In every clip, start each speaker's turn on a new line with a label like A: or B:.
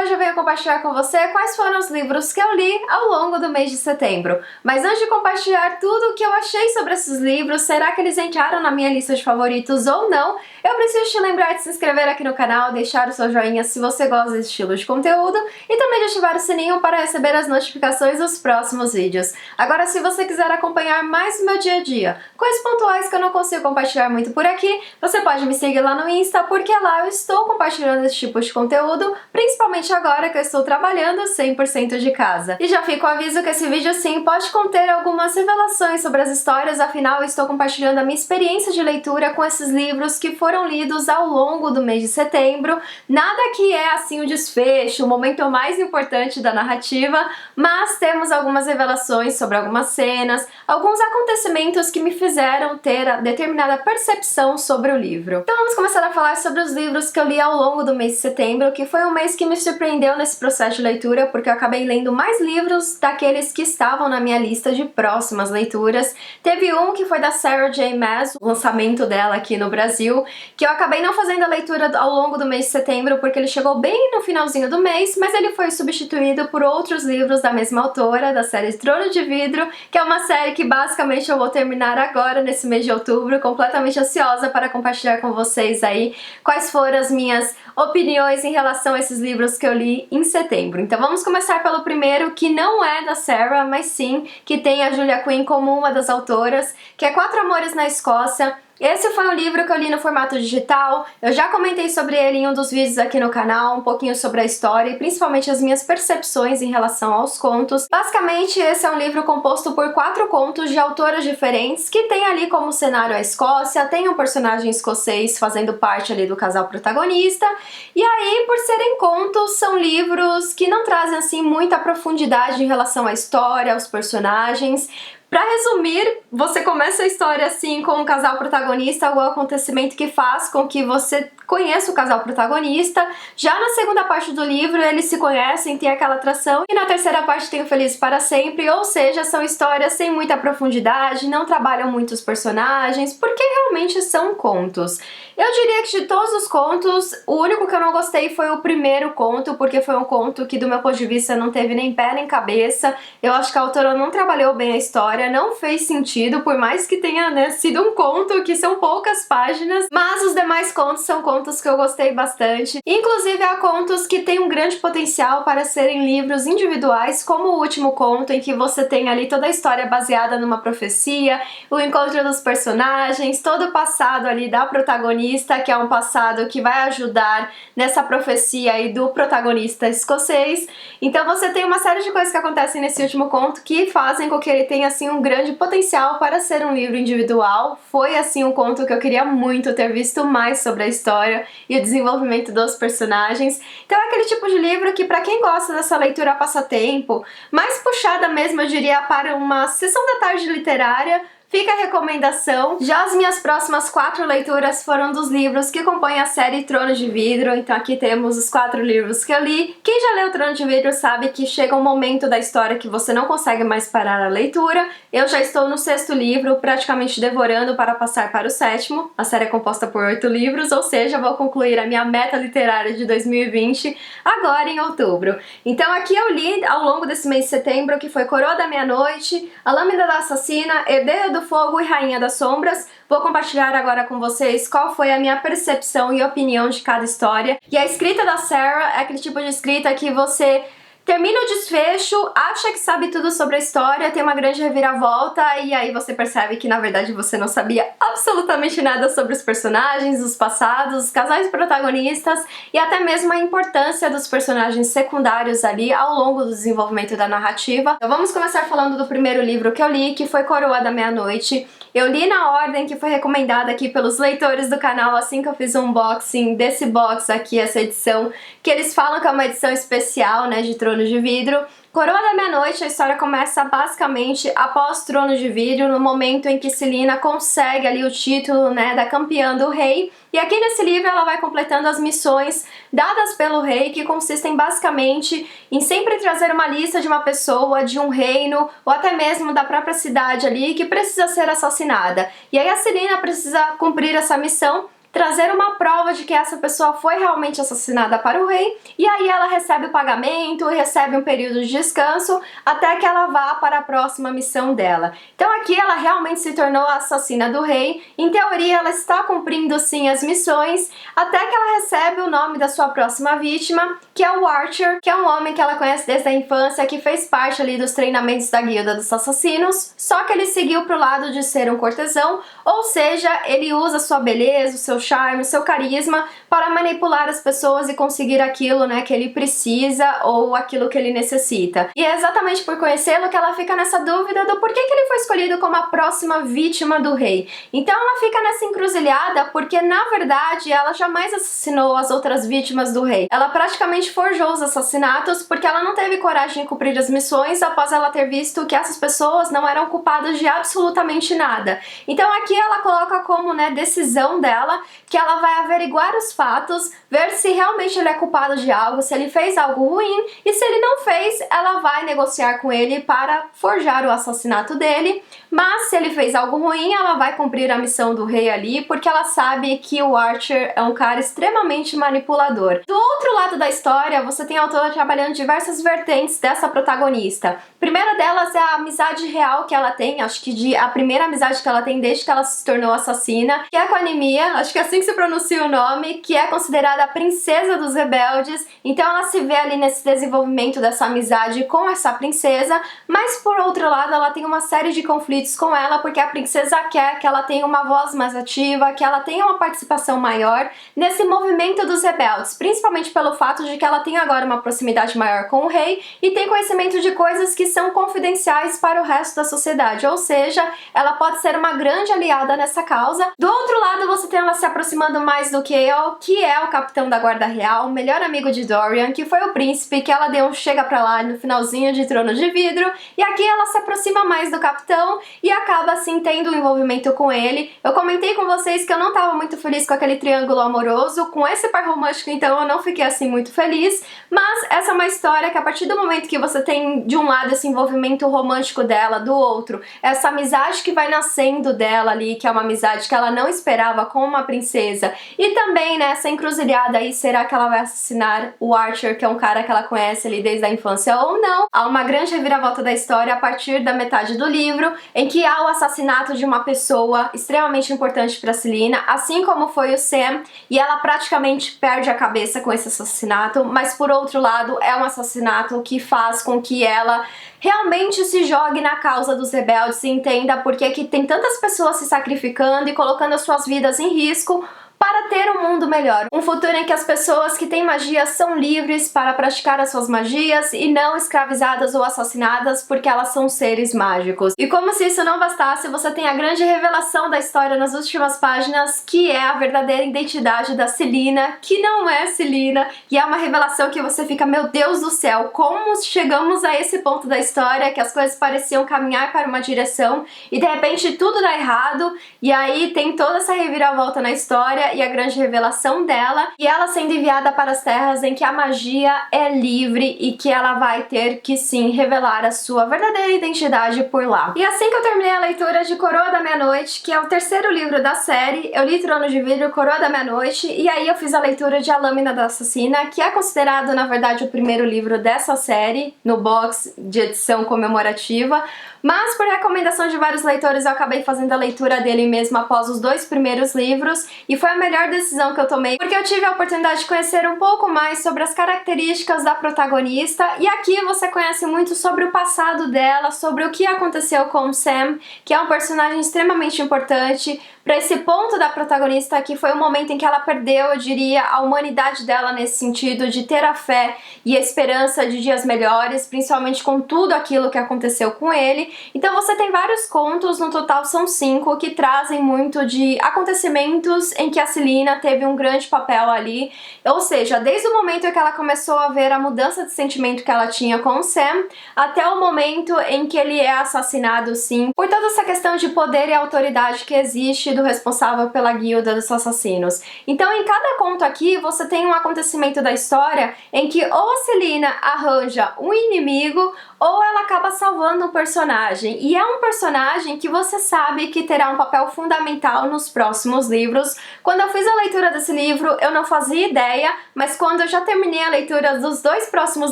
A: hoje eu venho compartilhar com você quais foram os livros que eu li ao longo do mês de setembro. Mas antes de compartilhar tudo o que eu achei sobre esses livros, será que eles entraram na minha lista de favoritos ou não? Eu preciso te lembrar de se inscrever aqui no canal, deixar o seu joinha se você gosta desse estilo de conteúdo e também de ativar o sininho para receber as notificações dos próximos vídeos. Agora, se você quiser acompanhar mais o meu dia a dia, coisas pontuais que eu não consigo compartilhar muito por aqui, você pode me seguir lá no Insta, porque lá eu estou compartilhando esse tipo de conteúdo, principalmente agora que eu estou trabalhando 100% de casa. E já fica o aviso que esse vídeo sim pode conter algumas revelações sobre as histórias, afinal eu estou compartilhando a minha experiência de leitura com esses livros que foram lidos ao longo do mês de setembro. Nada que é assim o desfecho, o momento mais importante da narrativa, mas temos algumas revelações sobre algumas cenas, alguns acontecimentos que me fizeram ter a determinada percepção sobre o livro. Então vamos começar a falar sobre os livros que eu li ao longo do mês de setembro, que foi um mês que me surpreendeu nesse processo de leitura, porque eu acabei lendo mais livros daqueles que estavam na minha lista de próximas leituras. Teve um que foi da Sarah J. Maas, o lançamento dela aqui no Brasil, que eu acabei não fazendo a leitura ao longo do mês de setembro, porque ele chegou bem no finalzinho do mês, mas ele foi substituído por outros livros da mesma autora, da série Trono de Vidro, que é uma série que basicamente eu vou terminar agora, nesse mês de outubro, completamente ansiosa para compartilhar com vocês aí quais foram as minhas opiniões em relação a esses livros que eu li em setembro. Então vamos começar pelo primeiro, que não é da Sarah, mas sim que tem a Julia Quinn como uma das autoras, que é Quatro Amores na Escócia. Esse foi um livro que eu li no formato digital, eu já comentei sobre ele em um dos vídeos aqui no canal, um pouquinho sobre a história e principalmente as minhas percepções em relação aos contos. Basicamente, esse é um livro composto por 4 contos de autoras diferentes, que tem ali como cenário a Escócia, tem um personagem escocês fazendo parte ali do casal protagonista, e aí, por serem contos, são livros que não trazem assim muita profundidade em relação à história, aos personagens. Pra resumir, você começa a história assim com um casal protagonista, algum acontecimento que faz com que você conheça o casal protagonista. Já na segunda parte do livro eles se conhecem, tem aquela atração, e na terceira parte tem o Felizes para Sempre, ou seja, são histórias sem muita profundidade, não trabalham muitos personagens, porque realmente são contos. Eu diria que de todos os contos, o único que eu não gostei foi o primeiro conto, porque foi um conto que do meu ponto de vista não teve nem pé nem cabeça. Eu acho que a autora não trabalhou bem a história, não fez sentido, por mais que tenha, né, sido um conto que são poucas páginas, mas os demais contos são contos que eu gostei bastante. Inclusive há contos que têm um grande potencial para serem livros individuais, como o último conto, em que você tem ali toda a história baseada numa profecia, o encontro dos personagens, todo o passado ali da protagonista, que é um passado que vai ajudar nessa profecia aí do protagonista escocês. Então você tem uma série de coisas que acontecem nesse último conto que fazem com que ele tenha assim um grande potencial para ser um livro individual. Foi assim um conto que eu queria muito ter visto mais sobre a história e o desenvolvimento dos personagens. Então é aquele tipo de livro que, para quem gosta dessa leitura a passatempo, mais puxada mesmo, eu diria, para uma sessão da tarde literária, fica a recomendação. Já as minhas próximas 4 leituras foram dos livros que compõem a série Trono de Vidro, então aqui temos os 4 livros que eu li. Quem já leu Trono de Vidro sabe que chega um momento da história que você não consegue mais parar a leitura. Eu já estou no 6º livro, praticamente devorando para passar para o 7º. A série é composta por 8 livros, ou seja, vou concluir a minha meta literária de 2020 agora em outubro. Então aqui eu li ao longo desse mês de setembro, que foi Coroa da Meia-Noite, A Lâmina da Assassina, Herdeira do Fogo e Rainha das Sombras. Vou compartilhar agora com vocês qual foi a minha percepção e opinião de cada história. E a escrita da Sarah é aquele tipo de escrita que você termina o desfecho, acha que sabe tudo sobre a história, tem uma grande reviravolta e aí você percebe que na verdade você não sabia absolutamente nada sobre os personagens, os passados, os casais protagonistas e até mesmo a importância dos personagens secundários ali ao longo do desenvolvimento da narrativa. Então vamos começar falando do primeiro livro que eu li, que foi Coroa da Meia-Noite. Eu li na ordem que foi recomendada aqui pelos leitores do canal assim que eu fiz um unboxing desse box aqui, essa edição, que eles falam que é uma edição especial, né, de Trono de Vidro. Coroa da Meia-Noite, a história começa basicamente após Trono de Vidro, no momento em que Celaena consegue ali o título, né, da campeã do rei. E aqui nesse livro ela vai completando as missões dadas pelo rei, que consistem basicamente em sempre trazer uma lista de uma pessoa, de um reino, ou até mesmo da própria cidade ali, que precisa ser assassinada. E aí a Celaena precisa cumprir essa missão trazer uma prova de que essa pessoa foi realmente assassinada para o rei, e aí ela recebe o pagamento, recebe um período de descanso, até que ela vá para a próxima missão dela. Então aqui ela realmente se tornou a assassina do rei, em teoria ela está cumprindo sim as missões, até que ela recebe o nome da sua próxima vítima, que é o Archer, que é um homem que ela conhece desde a infância, que fez parte ali dos treinamentos da Guilda dos Assassinos, só que ele seguiu pro lado de ser um cortesão, ou seja, ele usa sua beleza, o seu charme, o seu carisma para manipular as pessoas e conseguir aquilo, né, que ele precisa ou aquilo que ele necessita. E é exatamente por conhecê-lo que ela fica nessa dúvida do porquê que ele foi escolhido como a próxima vítima do rei. Então ela fica nessa encruzilhada porque, na verdade, ela jamais assassinou as outras vítimas do rei. Ela praticamente forjou os assassinatos porque ela não teve coragem de cumprir as missões após ela ter visto que essas pessoas não eram culpadas de absolutamente nada. Então aqui ela coloca como, né, decisão dela que ela vai averiguar os fatos, ver se realmente ele é culpado de algo, se ele fez algo ruim, e se ele não fez, ela vai negociar com ele para forjar o assassinato dele, mas se ele fez algo ruim, ela vai cumprir a missão do rei ali, porque ela sabe que o Archer é um cara extremamente manipulador. Do outro lado da história, você tem a autora trabalhando diversas vertentes dessa protagonista. A primeira delas é a amizade real que ela tem, acho que a primeira amizade que ela tem desde que ela se tornou assassina, que é com a Nemia, acho que é assim que se pronuncia o nome, que é considerada a princesa dos rebeldes, então ela se vê ali nesse desenvolvimento dessa amizade com essa princesa, mas por outro lado ela tem uma série de conflitos com ela, porque a princesa quer que ela tenha uma voz mais ativa, que ela tenha uma participação maior nesse movimento dos rebeldes, principalmente pelo fato de que ela tem agora uma proximidade maior com o rei e tem conhecimento de coisas que são confidenciais para o resto da sociedade, ou seja, ela pode ser uma grande aliada nessa causa. Do outro lado, você tem ela se aproximando mais do Chaol, que é o capitão da guarda real, o melhor amigo de Dorian, que foi o príncipe que ela deu um chega pra lá no finalzinho de Trono de Vidro, e aqui ela se aproxima mais do capitão e acaba assim tendo um envolvimento com ele. Eu comentei com vocês que eu não tava muito feliz com aquele triângulo amoroso, com esse par romântico então eu não fiquei assim muito feliz, mas essa é uma história que a partir do momento que você tem de um lado esse envolvimento romântico dela, do outro, essa amizade que vai nascendo dela ali, que é uma amizade que ela não esperava com uma princesa, e também nessa encruzilhada aí, será que ela vai assassinar o Archer, que é um cara que ela conhece ali desde a infância ou não? Há uma grande reviravolta da história a partir da metade do livro, em que há o assassinato de uma pessoa extremamente importante para Celaena, assim como foi o Sam, e ela praticamente perde a cabeça com esse assassinato, mas por outro lado é um assassinato que faz com que ela realmente se jogue na causa dos rebeldes e entenda por que tem tantas pessoas se sacrificando e colocando as suas vidas em risco para ter um mundo melhor. Um futuro em que as pessoas que têm magia são livres para praticar as suas magias e não escravizadas ou assassinadas porque elas são seres mágicos. E como se isso não bastasse, você tem a grande revelação da história nas últimas páginas, que é a verdadeira identidade da Celaena, que não é Celaena, e é uma revelação que você fica, meu Deus do céu, como chegamos a esse ponto da história, que as coisas pareciam caminhar para uma direção e de repente tudo dá errado, e aí tem toda essa reviravolta na história e a grande revelação dela, e ela sendo enviada para as terras em que a magia é livre e que ela vai ter que sim revelar a sua verdadeira identidade por lá. E assim que eu terminei a leitura de Coroa da Meia-Noite, que é o terceiro livro da série, eu li Trono de Vidro, Coroa da Meia-Noite, e aí eu fiz a leitura de A Lâmina da Assassina, que é considerado na verdade o primeiro livro dessa série, no box de edição comemorativa, mas por recomendação de vários leitores eu acabei fazendo a leitura dele mesmo após os 2 primeiros livros, e foi a melhor decisão que eu tomei, porque eu tive a oportunidade de conhecer um pouco mais sobre as características da protagonista, e aqui você conhece muito sobre o passado dela, sobre o que aconteceu com Sam, que é um personagem extremamente importante para esse ponto da protagonista, que foi o momento em que ela perdeu, eu diria, a humanidade dela nesse sentido de ter a fé e a esperança de dias melhores, principalmente com tudo aquilo que aconteceu com ele. Então você tem vários contos, no total são 5, que trazem muito de acontecimentos em que a Celaena teve um grande papel ali, ou seja, desde o momento em que ela começou a ver a mudança de sentimento que ela tinha com o Sam, até o momento em que ele é assassinado, sim, por toda essa questão de poder e autoridade que existe do responsável pela guilda dos assassinos. Então em cada conto aqui você tem um acontecimento da história em que ou a Celaena arranja um inimigo ou ela acaba salvando um personagem, e é um personagem que você sabe que terá um papel fundamental nos próximos livros, quando Quando eu fiz a leitura desse livro, eu não fazia ideia, mas quando eu já terminei a leitura dos 2 próximos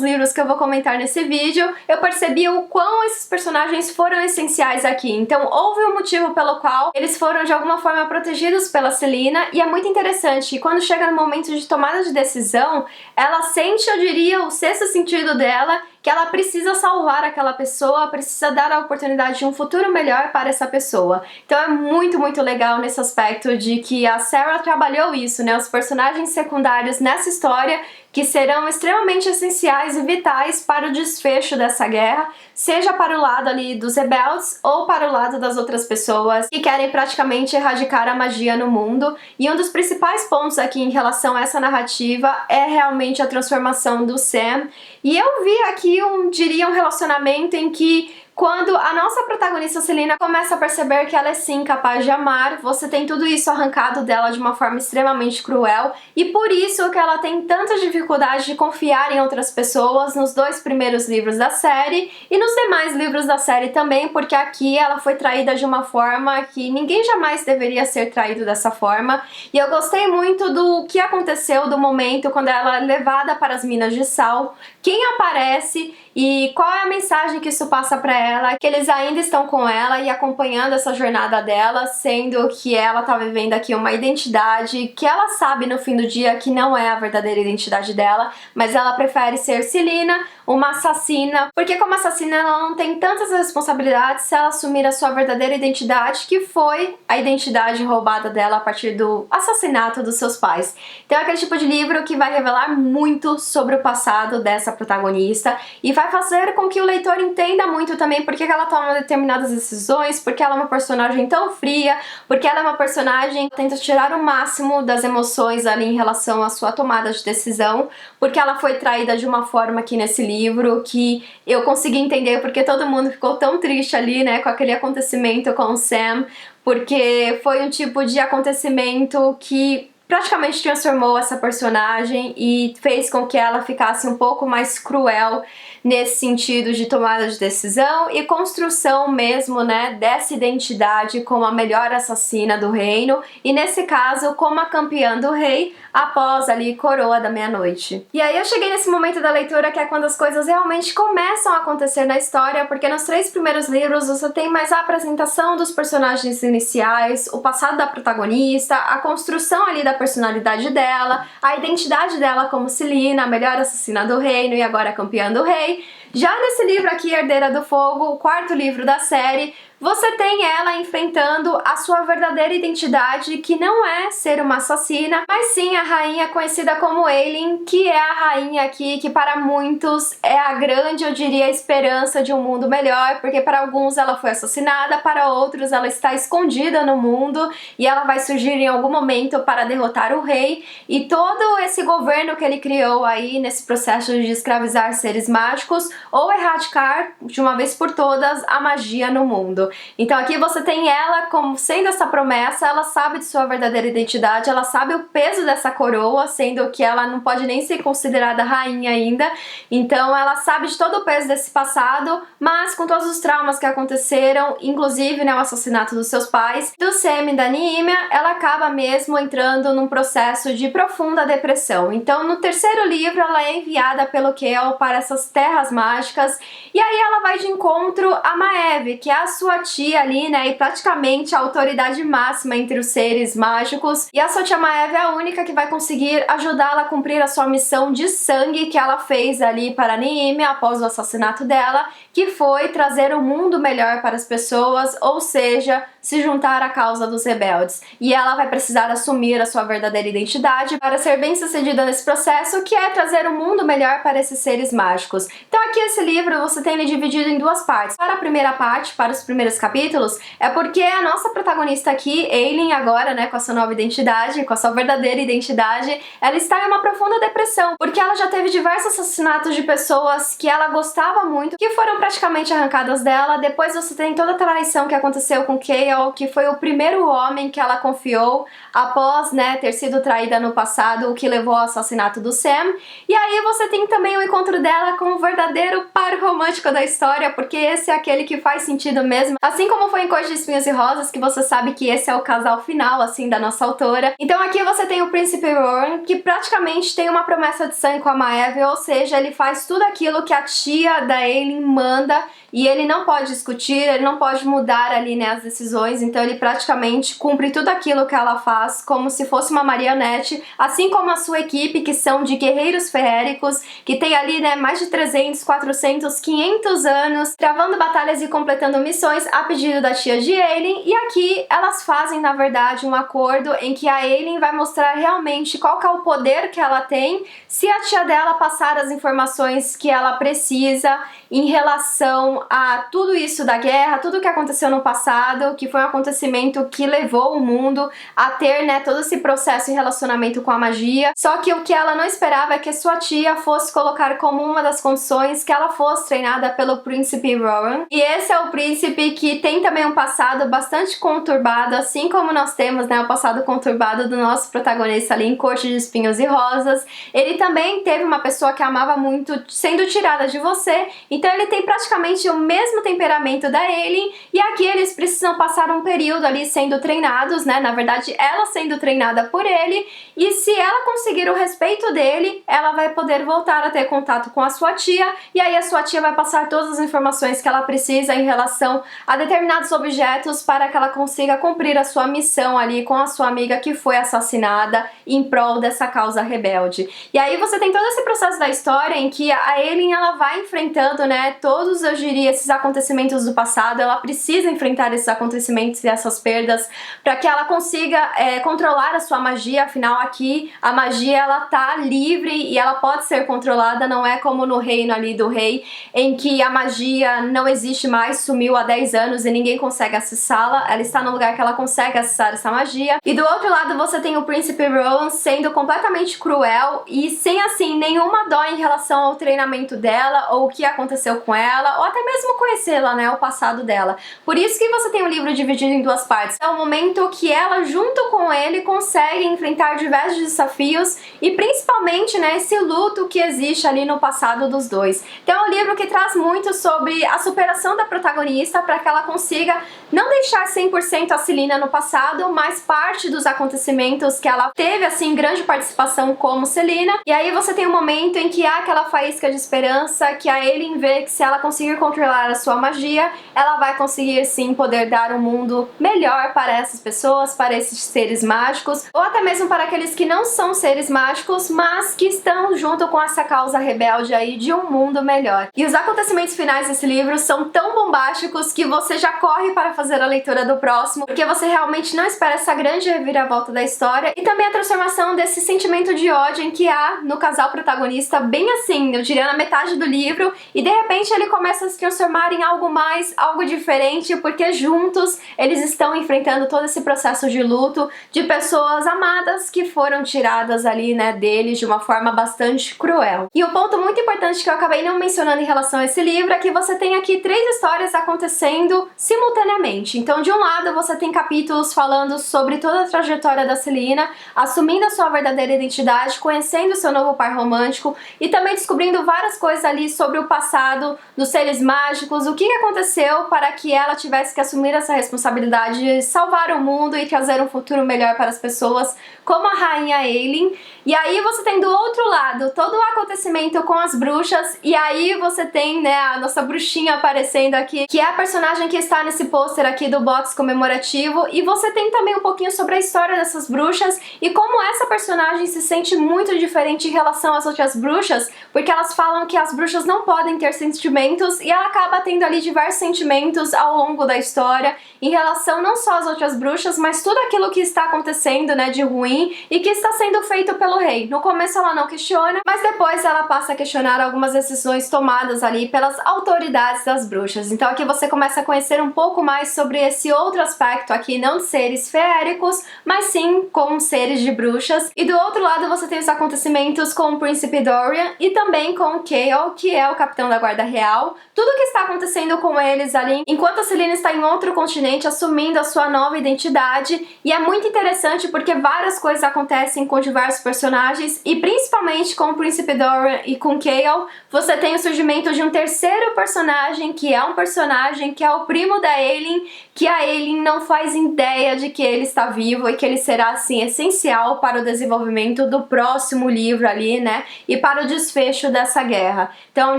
A: livros que eu vou comentar nesse vídeo, eu percebi o quão esses personagens foram essenciais aqui. Então houve um motivo pelo qual eles foram de alguma forma protegidos pela Selina, e é muito interessante que quando chega no momento de tomada de decisão, ela sente, eu diria, o sexto sentido dela, que ela precisa salvar aquela pessoa, precisa dar a oportunidade de um futuro melhor para essa pessoa. Então é muito, muito legal nesse aspecto de que a Sarah trabalhou isso, né? Os personagens secundários nessa história que serão extremamente essenciais e vitais para o desfecho dessa guerra, seja para o lado ali dos rebeldes ou para o lado das outras pessoas que querem praticamente erradicar a magia no mundo. E um dos principais pontos aqui em relação a essa narrativa é realmente a transformação do Sam. E eu vi aqui diria um relacionamento em que quando a nossa protagonista Selina começa a perceber que ela é sim capaz de amar, você tem tudo isso arrancado dela de uma forma extremamente cruel, e por isso que ela tem tanta dificuldade de confiar em outras pessoas nos 2 primeiros livros da série e nos demais livros da série também, porque aqui ela foi traída de uma forma que ninguém jamais deveria ser traído dessa forma. E eu gostei muito do que aconteceu, do momento quando ela é levada para as minas de sal, quem aparece e qual é a mensagem que isso passa pra ela, que eles ainda estão com ela e acompanhando essa jornada dela, sendo que ela tá vivendo aqui uma identidade que ela sabe no fim do dia que não é a verdadeira identidade dela, mas ela prefere ser Selina, uma assassina, porque como assassina ela não tem tantas responsabilidades se ela assumir a sua verdadeira identidade, que foi a identidade roubada dela a partir do assassinato dos seus pais. Então é aquele tipo de livro que vai revelar muito sobre o passado dessa protagonista e vai fazer com que o leitor entenda muito também por que ela toma determinadas decisões, porque ela é uma personagem tão fria, porque ela é uma personagem que tenta tirar o máximo das emoções ali em relação à sua tomada de decisão, porque ela foi traída de uma forma aqui nesse livro que eu consegui entender porque todo mundo ficou tão triste ali, né, com aquele acontecimento com o Sam, porque foi um tipo de acontecimento que praticamente transformou essa personagem e fez com que ela ficasse um pouco mais cruel nesse sentido de tomada de decisão e construção mesmo, né, dessa identidade como a melhor assassina do reino e nesse caso como a campeã do rei após ali Coroa da Meia-Noite. E aí eu cheguei nesse momento da leitura que é quando as coisas realmente começam a acontecer na história, porque nos 3 primeiros livros você tem mais a apresentação dos personagens iniciais, o passado da protagonista, a construção ali da personalidade dela, a identidade dela como Selina, a melhor assassina do reino e agora campeã do rei. Já nesse livro aqui, Herdeira do Fogo, o 4º livro da série, você tem ela enfrentando a sua verdadeira identidade, que não é ser uma assassina, mas sim a rainha conhecida como Aelin, que é a rainha aqui que para muitos é a grande, eu diria, esperança de um mundo melhor, porque para alguns ela foi assassinada, para outros ela está escondida no mundo e ela vai surgir em algum momento para derrotar o rei e todo esse governo que ele criou aí nesse processo de escravizar seres mágicos ou erradicar de uma vez por todas a magia no mundo. Então aqui você tem ela como sendo essa promessa, ela sabe de sua verdadeira identidade, ela sabe o peso dessa coroa, sendo que ela não pode nem ser considerada rainha ainda, então ela sabe de todo o peso desse passado, mas com todos os traumas que aconteceram, inclusive, né, o assassinato dos seus pais, do Sam e da Nímia, ela acaba mesmo entrando num processo de profunda depressão. Então no 3º livro ela é enviada pelo Chaol para essas terras mágicas, e aí ela vai de encontro a Maeve, que é a sua tia ali, né, e praticamente a autoridade máxima entre os seres mágicos, e a sua tia Maeve é a única que vai conseguir ajudá-la a cumprir a sua missão de sangue que ela fez ali para Nímia após o assassinato dela, que foi trazer um mundo melhor para as pessoas, ou seja, se juntar à causa dos rebeldes. E ela vai precisar assumir a sua verdadeira identidade para ser bem sucedida nesse processo, que é trazer um mundo melhor para esses seres mágicos. Então aqui esse livro você tem ele dividido em 2 partes. Para a primeira parte, para os primeiros capítulos, é porque a nossa protagonista aqui, Aelin, agora, né, com a sua nova identidade, com a sua verdadeira identidade, ela está em uma profunda depressão, porque ela já teve diversos assassinatos de pessoas que ela gostava muito, que foram praticamente arrancadas dela. Depois você tem toda a traição que aconteceu com Chaol Kael, que foi o primeiro homem que ela confiou após, né, ter sido traída no passado, o que levou ao assassinato do Sam. E aí você tem também o encontro dela com o verdadeiro par romântico da história, porque esse é aquele que faz sentido mesmo, assim como foi em Cor de Espinhos e Rosas, que você sabe que esse é o casal final, assim, da nossa autora. Então aqui você tem o Príncipe Rowan, que praticamente tem uma promessa de sangue com a Maeve, ou seja, ele faz tudo aquilo que a tia da Aelin manda, e ele não pode discutir, ele não pode mudar ali, né, as decisões, então ele praticamente cumpre tudo aquilo que ela faz como se fosse uma marionete, assim como a sua equipe, que são de guerreiros feéricos, que tem ali, né, mais de 300, 400, 500 anos, travando batalhas e completando missões a pedido da tia de Aelin, e aqui elas fazem, na verdade, um acordo em que a Aelin vai mostrar realmente qual que é o poder que ela tem se a tia dela passar as informações que ela precisa em relação a tudo isso da guerra, tudo que aconteceu no passado, que foi um acontecimento que levou o mundo a ter, né, todo esse processo e relacionamento com a magia. Só que o que ela não esperava é que sua tia fosse colocar como uma das condições que ela fosse treinada pelo Príncipe Rowan. E esse é o príncipe que tem também um passado bastante conturbado, assim como nós temos, né, o passado conturbado do nosso protagonista ali em Corte de Espinhos e Rosas. Ele também teve uma pessoa que amava muito sendo tirada de você, então ele tem praticamente o mesmo temperamento da Aelin, e aqui eles precisam passar um período ali sendo treinados, né, na verdade ela sendo treinada por ele, e se ela conseguir o respeito dele, ela vai poder voltar a ter contato com a sua tia, e aí a sua tia vai passar todas as informações que ela precisa em relação a determinados objetos para que ela consiga cumprir a sua missão ali com a sua amiga que foi assassinada em prol dessa causa rebelde. E aí você tem todo esse processo da história em que a Aelin, ela vai enfrentando, né, todos, eu diria, esses acontecimentos do passado, ela precisa enfrentar esses acontecimentos e essas perdas para que ela consiga controlar a sua magia. Afinal aqui a magia, ela tá livre e ela pode ser controlada, não é como no reino ali do rei, em que a magia não existe mais, sumiu há 10 anos e ninguém consegue acessá-la, ela está no lugar que ela consegue acessar essa magia. E do outro lado você tem o Príncipe Rowan sendo completamente cruel e sem, assim, nenhuma dó em relação ao treinamento dela ou o que aconteceu com ela, ou até mesmo conhecê-la, né, o passado dela. Por isso que você tem o livro dividido em duas partes. É o momento que ela, junto com ele, consegue enfrentar diversos desafios e principalmente, né, esse luto que existe ali no passado dos dois. Então é um livro que traz muito sobre a superação da protagonista para que ela consiga não deixar 100% a Celina no passado, mas parte dos acontecimentos que ela teve, assim, grande participação como Celina. E aí você tem um momento em que há aquela faísca de esperança, que a Aelin vê que se ela conseguir controlar a sua magia, ela vai conseguir sim poder dar um mundo melhor para essas pessoas, para esses seres mágicos, ou até mesmo para aqueles que não são seres mágicos, mas que estão junto com essa causa rebelde aí de um mundo melhor. E os acontecimentos finais desse livro são tão bombásticos que você já corre para fazer a leitura do próximo, porque você realmente não espera essa grande reviravolta da história, e também a transformação desse sentimento de ódio em que há no casal protagonista, bem assim, eu diria na metade do livro, e de repente ele começa a se transformar em algo mais, algo diferente, porque juntos eles estão enfrentando todo esse processo de luto de pessoas amadas que foram tiradas ali, né, deles de uma forma bastante cruel. E um ponto muito importante que eu acabei não mencionando em relação a esse livro é que você tem aqui 3 histórias acontecendo simultaneamente. Então, de um lado, você tem capítulos falando sobre toda a trajetória da Celina, assumindo a sua verdadeira identidade, conhecendo seu novo par romântico e também descobrindo várias coisas ali sobre o passado dos seres mágicos, o que aconteceu para que ela tivesse que assumir essa responsabilidade de salvar o mundo e trazer um futuro melhor para as pessoas, como a rainha Aelin. E aí você tem do outro lado todo o acontecimento com as bruxas, e aí você tem, né, a nossa bruxinha aparecendo aqui, que é a personagem que está nesse pôster aqui do box comemorativo, e você tem também um pouquinho sobre a história dessas bruxas e como essa personagem se sente muito diferente em relação às outras bruxas, porque elas falam que as bruxas não podem ter sentimentos, e ela acaba tendo ali diversos sentimentos ao longo da história em relação não só às outras bruxas, mas tudo aquilo que está acontecendo, né, de ruim e que está sendo feito pelo rei. No começo ela não questiona, mas depois ela passa a questionar algumas decisões tomadas ali pelas autoridades das bruxas. Então aqui você começa a conhecer um pouco mais sobre esse outro aspecto aqui, não de seres feéricos, mas sim com seres de bruxas. E do outro lado você tem os acontecimentos com o Príncipe Dorian e também com o Kael, que é o capitão da guarda real. Tudo que está acontecendo com eles ali, enquanto a Celina está em outro continente, continente, assumindo a sua nova identidade, e é muito interessante porque várias coisas acontecem com diversos personagens, e principalmente com o Príncipe Dorian e com Chaol, você tem o surgimento de um terceiro personagem, que é um personagem que é o primo da Aelin, que a Aelin não faz ideia de que ele está vivo e que ele será, assim, essencial para o desenvolvimento do próximo livro ali, né, e para o desfecho dessa guerra. Então é um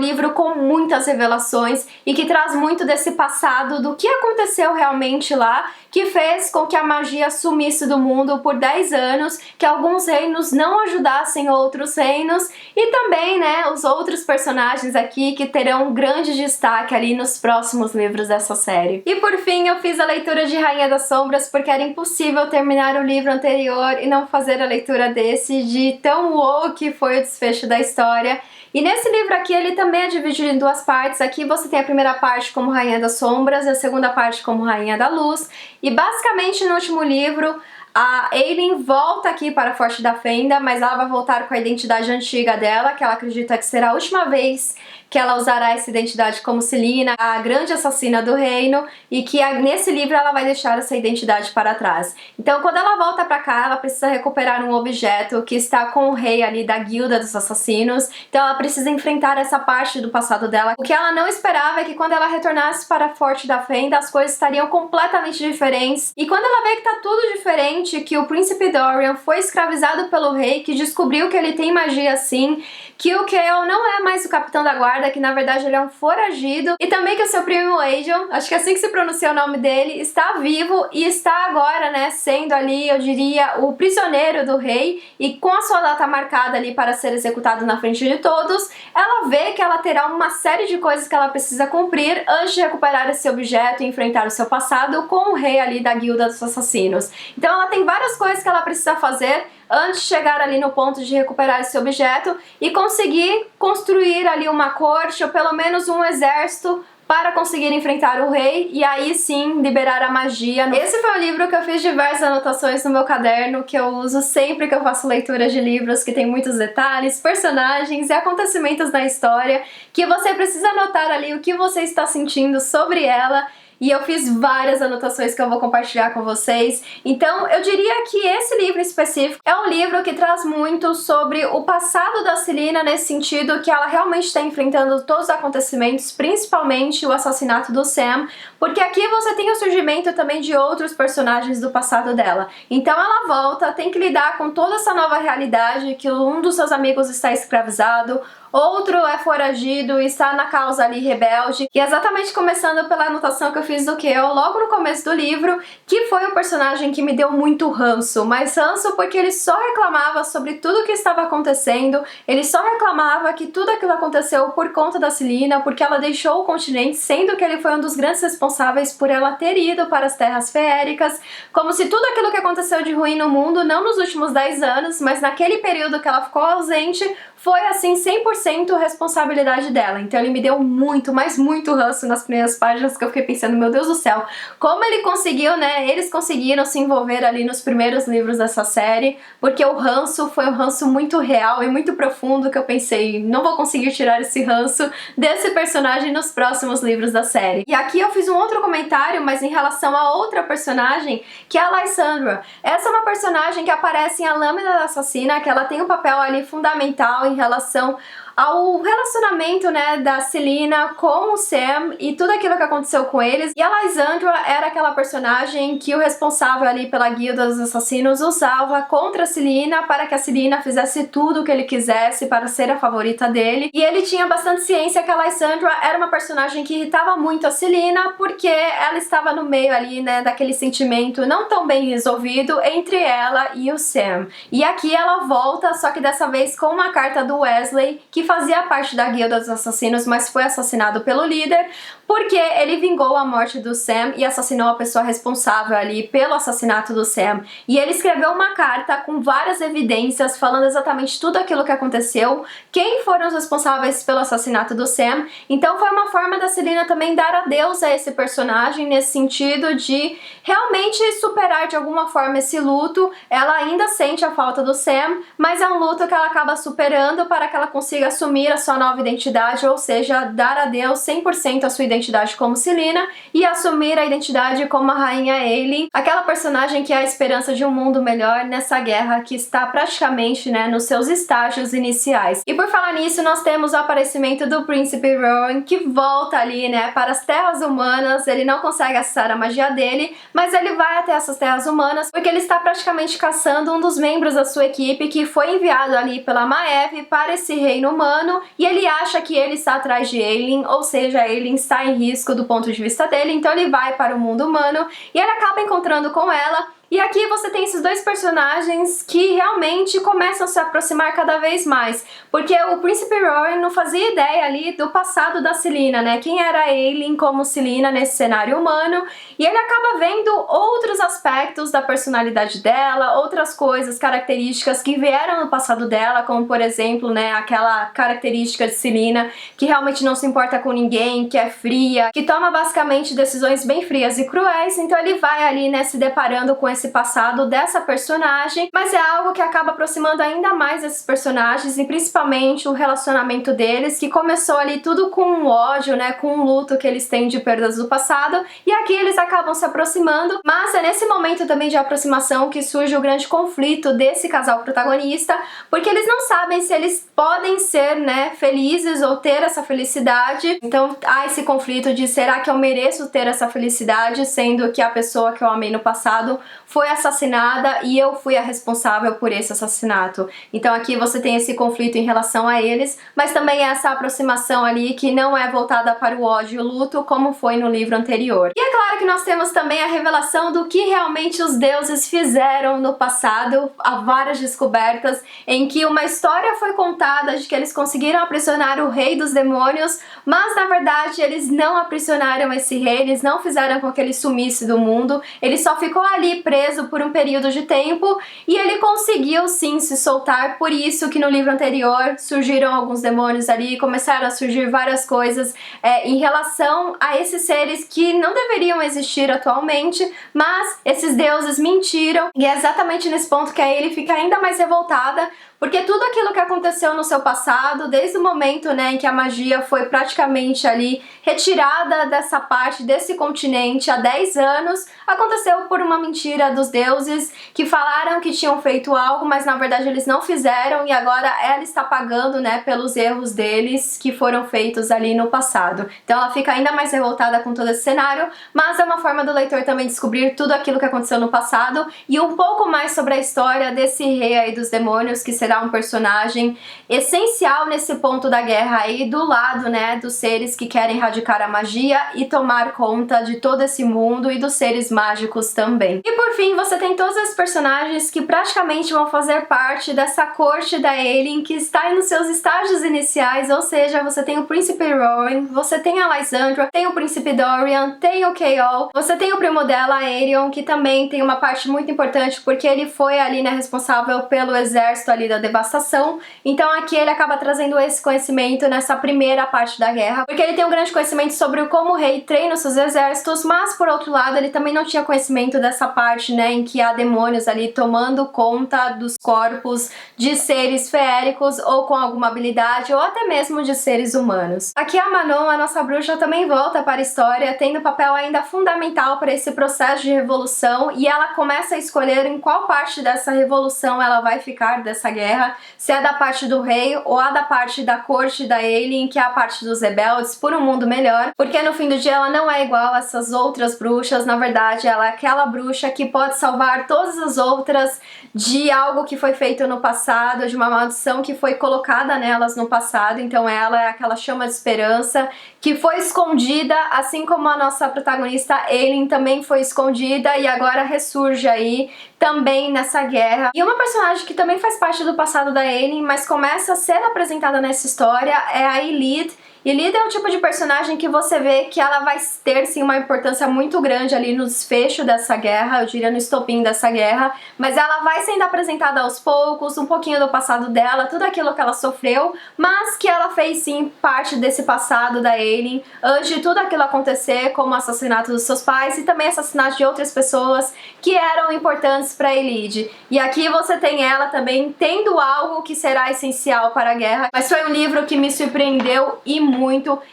A: livro com muitas revelações e que traz muito desse passado, do que aconteceu realmente lá, que fez com que a magia sumisse do mundo por 10 anos, que alguns reinos não ajudassem outros reinos, e também, né, os outros personagens aqui que terão um grande destaque ali nos próximos livros dessa série. E por fim, eu fiz a leitura de Rainha das Sombras porque era impossível terminar o livro anterior e não fazer a leitura desse, de tão wow que foi o desfecho da história. E nesse livro aqui ele também é dividido em duas partes. Aqui você tem a primeira parte como Rainha das Sombras e a segunda parte como Rainha da Luz. E basicamente no último livro a Aelin volta aqui para Forte da Fenda, mas ela vai voltar com a identidade antiga dela, que ela acredita que será a última vez que ela usará essa identidade como Celaena, a grande assassina do reino, e que nesse livro ela vai deixar essa identidade para trás. Então quando ela volta pra cá, ela precisa recuperar um objeto que está com o rei ali da guilda dos assassinos, então ela precisa enfrentar essa parte do passado dela. O que ela não esperava é que quando ela retornasse para Forte da Fenda, as coisas estariam completamente diferentes, e quando ela vê que tá tudo diferente, que o Príncipe Dorian foi escravizado pelo rei, que descobriu que ele tem magia sim, que o Chaol não é mais o capitão da guarda, que na verdade ele é um foragido, e também que o seu primo Aegon, acho que é assim que se pronuncia o nome dele, está vivo e está agora, né, sendo ali, eu diria, o prisioneiro do rei, e com a sua data marcada ali para ser executado na frente de todos, ela vê que ela terá uma série de coisas que ela precisa cumprir antes de recuperar esse objeto e enfrentar o seu passado com o rei ali da guilda dos assassinos. Então ela tem várias coisas que ela precisa fazer antes de chegar ali no ponto de recuperar esse objeto e conseguir construir ali uma corte ou pelo menos um exército para conseguir enfrentar o rei e aí sim liberar a magia. Esse foi um livro que eu fiz diversas anotações no meu caderno, que eu uso sempre que eu faço leitura de livros que tem muitos detalhes, personagens e acontecimentos na história, que você precisa anotar ali o que você está sentindo sobre ela. E eu fiz várias anotações que eu vou compartilhar com vocês. Então eu diria que esse livro específico é um livro que traz muito sobre o passado da Celaena, nesse sentido que ela realmente está enfrentando todos os acontecimentos, principalmente o assassinato do Sam, porque aqui você tem o surgimento também de outros personagens do passado dela. Então ela volta, tem que lidar com toda essa nova realidade, que um dos seus amigos está escravizado, outro é foragido e está na causa ali rebelde, e exatamente começando pela anotação que eu fiz do Chaol logo no começo do livro, que foi um personagem que me deu muito ranço, mas ranço porque ele só reclamava sobre tudo o que estava acontecendo, ele só reclamava que tudo aquilo aconteceu por conta da Celaena, porque ela deixou o continente, sendo que ele foi um dos grandes responsáveis por ela ter ido para as Terras Feéricas, como se tudo aquilo que aconteceu de ruim no mundo, não nos últimos 10 anos, mas naquele período que ela ficou ausente, foi assim 100% responsabilidade dela. Então ele me deu muito, mas muito ranço nas primeiras páginas, que eu fiquei pensando, meu Deus do céu, como ele conseguiu, né, eles conseguiram se envolver ali nos primeiros livros dessa série, porque o ranço foi um ranço muito real e muito profundo, que eu pensei, não vou conseguir tirar esse ranço desse personagem nos próximos livros da série. E aqui eu fiz um outro comentário, mas em relação a outra personagem, que é a Lysandra. Essa é uma personagem que aparece em A Lâmina da Assassina, que ela tem um papel ali fundamental em relação ao relacionamento, né, da Celaena com o Sam e tudo aquilo que aconteceu com eles. E a Lysandra era aquela personagem que o responsável ali pela guilda dos assassinos usava contra a Celaena para que a Celaena fizesse tudo o que ele quisesse para ser a favorita dele. E ele tinha bastante ciência que a Lysandra era uma personagem que irritava muito a Celaena porque ela estava no meio ali, né, daquele sentimento não tão bem resolvido entre ela e o Sam. E aqui ela volta, só que dessa vez com uma carta do Wesley, que fazia parte da guilda dos assassinos, mas foi assassinado pelo líder, porque ele vingou a morte do Sam e assassinou a pessoa responsável ali pelo assassinato do Sam. E ele escreveu uma carta com várias evidências falando exatamente tudo aquilo que aconteceu, quem foram os responsáveis pelo assassinato do Sam. Então foi uma forma da Celaena também dar adeus a esse personagem, nesse sentido de realmente superar de alguma forma esse luto. Ela ainda sente a falta do Sam, mas é um luto que ela acaba superando para que ela consiga assumir a sua nova identidade, ou seja, dar a Deus 100% a sua identidade como Selena e assumir a identidade como a rainha Aelin, aquela personagem que é a esperança de um mundo melhor nessa guerra que está praticamente, né, nos seus estágios iniciais. E por falar nisso, nós temos o aparecimento do Príncipe Rowan, que volta ali, né, para as terras humanas. Ele não consegue acessar a magia dele, mas ele vai até essas terras humanas porque ele está praticamente caçando um dos membros da sua equipe que foi enviado ali pela Maeve para esse reino humano, e ele acha que ele está atrás de Aelin, ou seja, Aelin está em risco do ponto de vista dele, então ele vai para o mundo humano e ele acaba encontrando com ela. E aqui você tem esses dois personagens que realmente começam a se aproximar cada vez mais, porque o Príncipe Rowan não fazia ideia ali do passado da Selena, né? Quem era a Aelin como Selena nesse cenário humano, e ele acaba vendo outros aspectos da personalidade dela, outras coisas, características que vieram no passado dela, como por exemplo, né, aquela característica de Selena que realmente não se importa com ninguém, que é fria, que toma basicamente decisões bem frias e cruéis. Então ele vai ali, né, se deparando com esse passado dessa personagem, mas é algo que acaba aproximando ainda mais esses personagens, e principalmente o relacionamento deles, que começou ali tudo com um ódio, né, com um luto que eles têm de perdas do passado, e aqui eles acabam se aproximando, mas é nesse momento também de aproximação que surge o grande conflito desse casal protagonista, porque eles não sabem se eles podem ser, né, felizes ou ter essa felicidade. Então há esse conflito de: será que eu mereço ter essa felicidade, sendo que a pessoa que eu amei no passado foi assassinada e eu fui a responsável por esse assassinato? Então aqui você tem esse conflito em relação a eles, mas também essa aproximação ali que não é voltada para o ódio e o luto como foi no livro anterior. E é claro que nós temos também a revelação do que realmente os deuses fizeram no passado. Há várias descobertas em que uma história foi contada de que eles conseguiram aprisionar o rei dos demônios, mas na verdade eles não aprisionaram esse rei, eles não fizeram com que ele sumisse do mundo, ele só ficou ali preso por um período de tempo e ele conseguiu sim se soltar. Por isso que no livro anterior surgiram alguns demônios ali, começaram a surgir várias coisas em relação a esses seres que não deveriam existir atualmente, mas esses deuses mentiram, e é exatamente nesse ponto que a Aelin fica ainda mais revoltada, porque tudo aquilo que aconteceu no seu passado, desde o momento, né, em que a magia foi praticamente ali retirada dessa parte, desse continente há 10 anos, aconteceu por uma mentira dos deuses que falaram que tinham feito algo, mas na verdade eles não fizeram, e agora ela está pagando, né, pelos erros deles que foram feitos ali no passado. Então ela fica ainda mais revoltada com todo esse cenário, mas é uma forma do leitor também descobrir tudo aquilo que aconteceu no passado e um pouco mais sobre a história desse rei aí dos demônios, que será um personagem essencial nesse ponto da guerra aí, do lado, né, dos seres que querem erradicar a magia e tomar conta de todo esse mundo, e dos seres mágicos também. E por fim, você tem todos esses personagens que praticamente vão fazer parte dessa corte da Aelin, que está nos seus estágios iniciais, ou seja, você tem o Príncipe Rowan, você tem a Lysandra, tem o Príncipe Dorian, tem o Chaol, você tem o primo dela, Aerion, que também tem uma parte muito importante porque ele foi ali, né, responsável pelo exército ali da devastação. Então aqui ele acaba trazendo esse conhecimento nessa primeira parte da guerra, porque ele tem um grande conhecimento sobre como o rei treina os seus exércitos, mas por outro lado ele também não tinha conhecimento dessa parte, né, em que há demônios ali tomando conta dos corpos de seres feéricos ou com alguma habilidade, ou até mesmo de seres humanos. Aqui a Manon, a nossa bruxa, também volta para a história, tendo um papel ainda fundamental para esse processo de revolução, e ela começa a escolher em qual parte dessa revolução ela vai ficar, dessa guerra, se é da parte do rei ou a da parte da corte da Aelin, que é a parte dos rebeldes por um mundo melhor, porque no fim do dia ela não é igual a essas outras bruxas. Na verdade ela é aquela bruxa que pode salvar todas as outras de algo que foi feito no passado, de uma maldição que foi colocada nelas no passado. Então ela é aquela chama de esperança que foi escondida, assim como a nossa protagonista Aelin também foi escondida e agora ressurge aí também nessa guerra. E uma personagem que também faz parte do passado da Aelin, mas começa a ser apresentada nessa história, é a Yleth. Ylida é o tipo de personagem que você vê que ela vai ter sim uma importância muito grande ali no desfecho dessa guerra, eu diria no estopim dessa guerra, mas ela vai sendo apresentada aos poucos, um pouquinho do passado dela, tudo aquilo que ela sofreu, mas que ela fez sim parte desse passado da Aelin, antes de tudo aquilo acontecer, como o assassinato dos seus pais e também assassinato de outras pessoas que eram importantes para Elide. E aqui você tem ela também tendo algo que será essencial para a guerra, mas foi um livro que me surpreendeu e muito.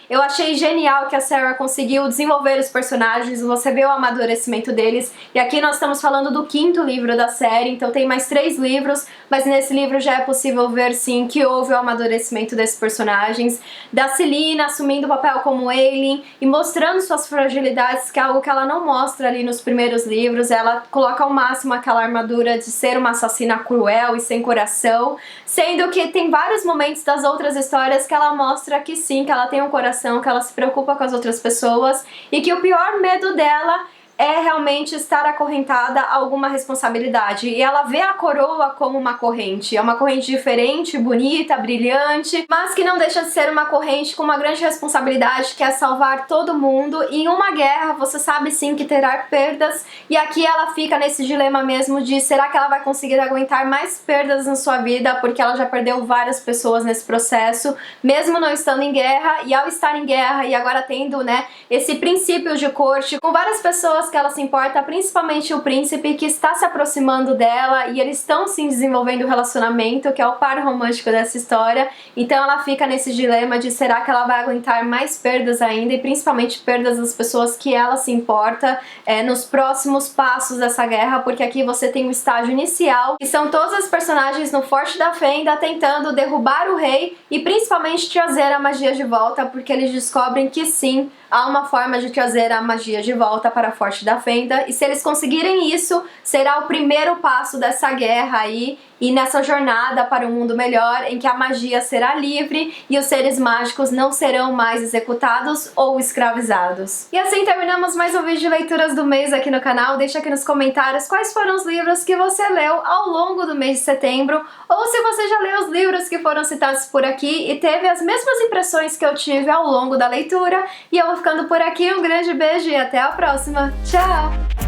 A: Eu achei genial que a Sarah conseguiu desenvolver os personagens, você vê o amadurecimento deles, e aqui nós estamos falando do 5º livro da série, então tem mais 3 livros, mas nesse livro já é possível ver sim que houve o amadurecimento desses personagens, da Celaena assumindo o papel como Aelin e mostrando suas fragilidades, que é algo que ela não mostra ali nos primeiros livros. Ela coloca ao máximo aquela armadura de ser uma assassina cruel e sem coração, sendo que tem vários momentos das outras histórias que ela mostra que sim, que ela tem um coração, que ela se preocupa com as outras pessoas e que o pior medo dela é realmente estar acorrentada a alguma responsabilidade. E ela vê a coroa como uma corrente. É uma corrente diferente, bonita, brilhante, mas que não deixa de ser uma corrente com uma grande responsabilidade, que é salvar todo mundo. E em uma guerra, você sabe sim que terá perdas. E aqui ela fica nesse dilema mesmo de será que ela vai conseguir aguentar mais perdas na sua vida, porque ela já perdeu várias pessoas nesse processo, mesmo não estando em guerra. E ao estar em guerra e agora tendo, né, esse princípio de corte com várias pessoas que ela se importa, principalmente o príncipe que está se aproximando dela e eles estão sim desenvolvendo o relacionamento, que é o par romântico dessa história. Então ela fica nesse dilema de será que ela vai aguentar mais perdas ainda e principalmente perdas das pessoas que ela se importa nos próximos passos dessa guerra, porque aqui você tem o estágio inicial, que são todos os personagens no Forte da Fenda tentando derrubar o rei e principalmente trazer a magia de volta, porque eles descobrem que sim, há uma forma de trazer a magia de volta para a Forte da Fenda, e se eles conseguirem isso, será o primeiro passo dessa guerra aí e nessa jornada para um mundo melhor, em que a magia será livre e os seres mágicos não serão mais executados ou escravizados. E assim terminamos mais um vídeo de leituras do mês aqui no canal. Deixa aqui nos comentários quais foram os livros que você leu ao longo do mês de setembro, ou se você já leu os livros que foram citados por aqui e teve as mesmas impressões que eu tive ao longo da leitura. E eu vou ficando por aqui, um grande beijo e até a próxima. Tchau!